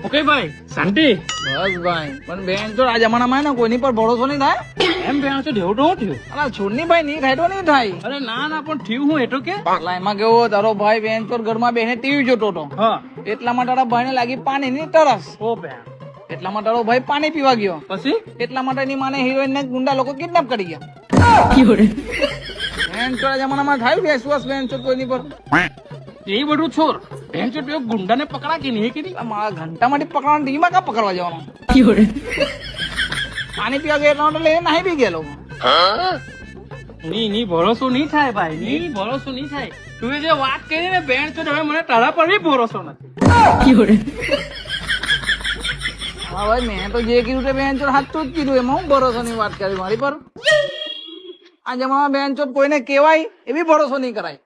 Okay ભાઈ શાંતિ. બસ ભાઈ પણ બેન તો આ જમાનામાં ને કોઈની પર ભરોસો નહીં થાય. એમ બેન છે ઢેવ તો થયું. અલા છોડની ભાઈ નહીં થાય તો નહીં થાય. અરે ના ના પણ થયું હું એટલું કે. અલા એમાં કેવો તારો ભાઈ બેન ચોર ઘરમાં બેને ટીવી જોતો હતો. હા. એટલામાં તારા ભાઈને લાગી પાણીની તરસ. ઓ બેન. એટલામાં તારો ભાઈ પાણી પીવા ગયો. પછી એટલા માટે એની માને હિરોઈન ને ગુંડા લોકો કિડનેપ કરી ગયા. બેન ચોર જમાનામાં થાય વિશ્વાસ બેન ચોર કોઈની પર. એ બધું છોર. બેન છે પેલો ગુંડાને પકડા કે નહીં કે નહીં. આ મારા ઘંટા માટે પકડવાનું ટીમાં કા પકડવા જવાનું. પાણી પીવા ગયા એટલા માટે લઈને નાહી બી ગયેલો. ની ભરોસો નહીં થાય ભાઈ. ની ભરોસો નહીં થાય. તું જે વાત કરી ને બેન તો હવે મને તારા પર બી ભરોસો નથી. હા ભાઈ મેં તો જે કીધું તે બેન ચોર સાચું જ કીધું. એમાં હું ભરોસો ની વાત કરી મારી પર. આ જમાનામાં બેન ચોર કોઈને કહેવાય એ બી ભરોસો નહીં કરાય.